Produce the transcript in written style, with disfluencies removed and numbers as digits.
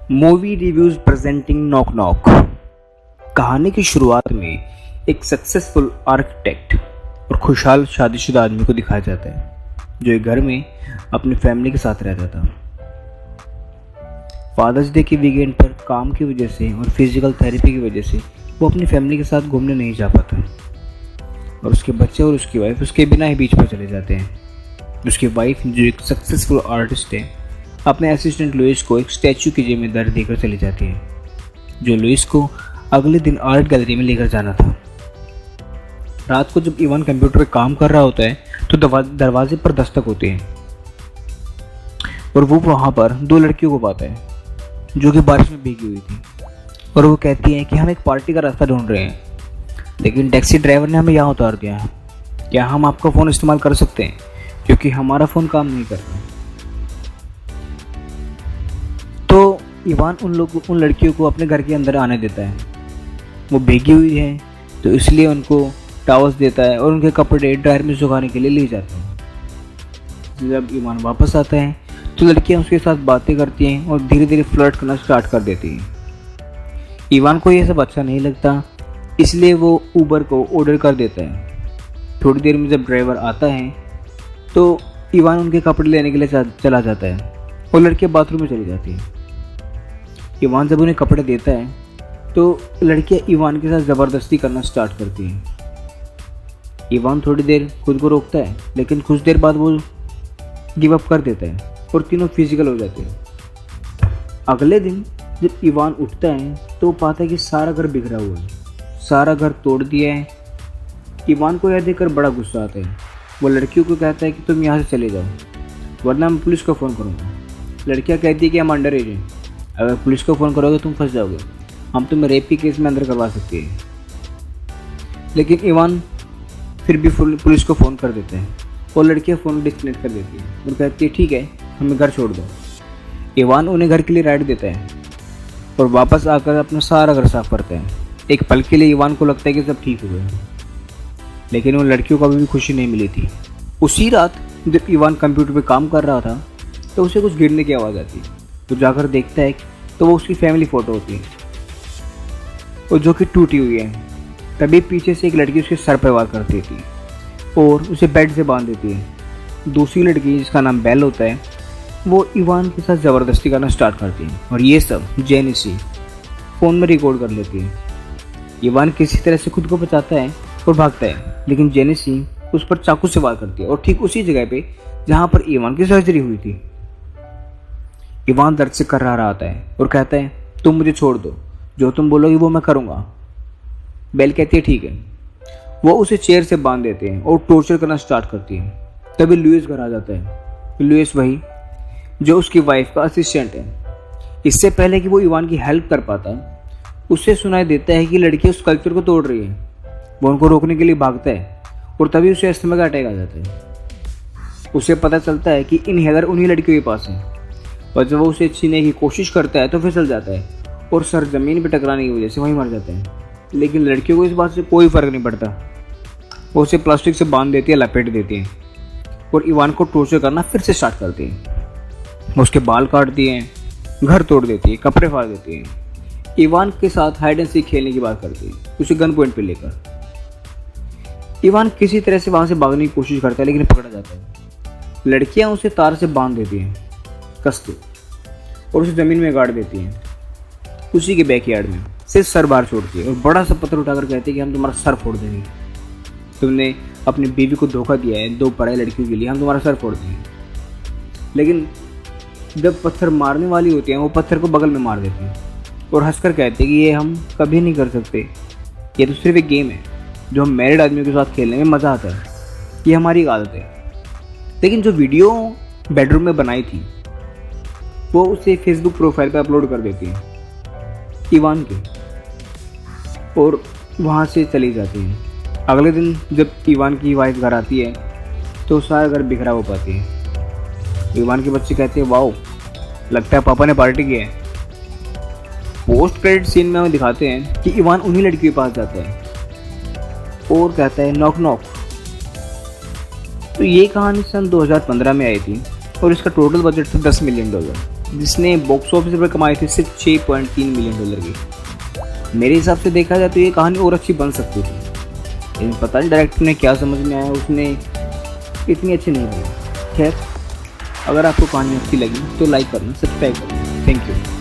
Movie reviews presenting knock knock. कहानी की शुरुआत में एक सक्सेसफुल आर्किटेक्ट और खुशहाल शादीशुदा आदमी को दिखाया जाता है जो एक घर में अपनी फैमिली के साथ रहता था। फादर्स डे के वीकेंड पर काम की वजह से और फिजिकल थेरेपी की वजह से वो अपनी फैमिली के साथ घूमने नहीं जा पाता और उसके बच्चे और उसकी वाइफ उसके बिना ही बीच पर चले जाते हैं। उसकी वाइफ जो एक सक्सेसफुल आर्टिस्ट है अपने असिस्टेंट लुइस को एक स्टैचू की जिम्मेदारी देकर चली जाती है जो लुइस को अगले दिन आर्ट गैलरी में लेकर जाना था। रात को जब इवान कंप्यूटर पर काम कर रहा होता है तो दरवाजे पर दस्तक होती है और वो वहाँ पर दो लड़कियों को पाता है जो कि बारिश में भीगी हुई थी और वो कहती हैं कि हम एक पार्टी का रास्ता ढूंढ रहे हैं लेकिन टैक्सी ड्राइवर ने हमें यहाँ उतार दिया है। क्या हम आपका फ़ोन इस्तेमाल कर सकते हैं क्योंकि हमारा फ़ोन काम नहीं कर रहा। तो इवान उन लड़कियों को अपने घर के अंदर आने देता है। वो भीगी हुई है तो इसलिए उनको टावल्स देता है और उनके कपड़े ड्रायर में सुखाने के लिए ले जाता है। जब इवान वापस आता है तो लड़कियां उसके साथ बातें करती हैं और धीरे धीरे फ्लर्ट करना स्टार्ट कर देती हैं। इवान को यह सब अच्छा नहीं लगता इसलिए वो उबर को ऑर्डर कर देता है। थोड़ी देर में जब ड्राइवर आता है तो इवान उनके कपड़े लेने के लिए चला जाता है और लड़कियां बाथरूम में चली जाती हैं। इवान जब उन्हें कपड़े देता है तो लड़कियां इवान के साथ ज़बरदस्ती करना स्टार्ट करती हैं। इवान थोड़ी देर खुद को रोकता है लेकिन कुछ देर बाद वो गिव अप कर देता है और तीनों फिजिकल हो जाते हैं। अगले दिन जब इवान उठता है तो वो पाता है कि सारा घर बिखरा हुआ है, सारा घर तोड़ दिया है। इवान को यह देखकर बड़ा गुस्सा आता है। वो लड़कियों को कहता है कि तुम यहाँ से चले जाओ वरना मैं पुलिस को फ़ोन करूँगा। लड़कियाँ कहती है कि हम अंडर एज हैं, अगर पुलिस को फ़ोन करोगे तुम फंस जाओगे, हम तुम्हें रेप के केस में अंदर करवा सकते हैं। लेकिन इवान फिर भी पुलिस को फ़ोन कर देते हैं और लड़कियाँ फ़ोन डिस्कनेक्ट कर देती हैं और कहती है ठीक है हमें घर छोड़ दो। इवान उन्हें घर के लिए राइड देता है और वापस आकर अपना सारा घर साफ करता है। एक पल के लिए इवान को लगता है कि सब ठीक हो गया लेकिन उन लड़कियों को अभी भी खुशी नहीं मिली थी। उसी रात जब इवान कंप्यूटर पर काम कर रहा था तो उसे कुछ गिरने की आवाज़ आती है। तो जाकर देखता है तो वो उसकी फैमिली फ़ोटो होती है और जो कि टूटी हुई है। तभी पीछे से एक लड़की उसके सर पर वार कर देती है और उसे बेड से बांध देती है। दूसरी लड़की जिसका नाम बेल होता है वो इवान के साथ ज़बरदस्ती करना स्टार्ट करती है और ये सब जेनिसी फ़ोन में रिकॉर्ड कर लेती है। इवान किसी तरह से खुद को बचाता है और भागता है लेकिन जेनिसी उस पर चाकू से वार करती है और ठीक उसी जगह पे जहाँ पर इवान की सर्जरी हुई थी। इवान दर्द से कर्रारा आता है और कहता है तुम मुझे छोड़ दो, जो तुम बोलोगे वो मैं करूँगा। बेल कहती है ठीक है। वो उसे चेयर से बांध देते हैं और टॉर्चर करना स्टार्ट करती है। तभी लुइस घर आ जाता है। लुइस वही जो उसकी वाइफ का असिस्टेंट है। इससे पहले कि वो इवान की हेल्प कर पाता उससे सुनाई देता है कि लड़की उस स्कल्पचर को तोड़ रही है। वो उनको रोकने के लिए भागता है और तभी उसे अस्थमा का अटैक आ जाता है। उसे पता चलता है कि इनहेलर उन्हीं लड़कियों के पास है और जब वो उसे छीनने की कोशिश करता है तो फिसल जाता है और सर जमीन पर टकराने की वजह से वहीं मर जाता है। लेकिन लड़कियों को इस बात से कोई फ़र्क नहीं पड़ता। वो उसे प्लास्टिक से बांध देती है, लपेट देती है और इवान को टॉर्चर करना फिर से स्टार्ट करती है। उसके बाल काट दिए हैं, घर तोड़ देती है, कपड़े फाड़ देती है। इवान के साथ हाइड एंड सीक खेलने की बात करती है उसे गन पॉइंट पे लेकर। इवान किसी तरह से वहाँ से भागने की कोशिश करता है लेकिन पकड़ा जाता है। लड़कियाँ उसे तार से बांध देती हैं कस के और उसे ज़मीन में गाड़ देती हैं उसी के बैकयार्ड में। सिर्फ सर बाहर छोड़ती है और बड़ा सा पत्थर उठाकर कहती है कि हम तुम्हारा सर फोड़ देंगे। तुमने अपनी बीवी को धोखा दिया है दो पढ़ाई लड़कियों के लिए, हम तुम्हारा सर फोड़ देंगे। लेकिन जब पत्थर मारने वाली होती हैं वो पत्थर को बगल में मार देती हैं और हंसकर कहते हैं कि ये हम कभी नहीं कर सकते, ये तो सिर्फ एक गेम है जो हम मैरिड आदमियों के साथ खेलने में मज़ा आता है, ये हमारी एक आदत है। लेकिन जो वीडियो बेडरूम में बनाई थी वो उसे फेसबुक प्रोफाइल पर अपलोड कर देती है इवान की और वहाँ से चली जाती है। अगले दिन जब इवान की वाइफ घर आती है तो सारा घर बिखरा हो पाती है। इवान के बच्चे कहते हैं वाओ, लगता है पापा ने पार्टी की है। पोस्ट क्रेडिट सीन में हमें दिखाते हैं कि इवान उन्हीं लड़कियों के पास जाता है और कहता है नॉक नॉक। तो ये कहानी सन 2015 में आई थी और इसका टोटल बजट था $10 मिलियन। जिसने बॉक्स ऑफिस पर कमाए थे सिर्फ $6.3 मिलियन की। मेरे हिसाब से देखा जाए तो ये कहानी और अच्छी बन सकती थी, लेकिन पता नहीं डायरेक्टर ने क्या समझ में आया, उसने इतनी अच्छी नहीं बनी। खैर, अगर आपको कहानी अच्छी लगी तो लाइक करना, सब्सक्राइब करना। Thank you.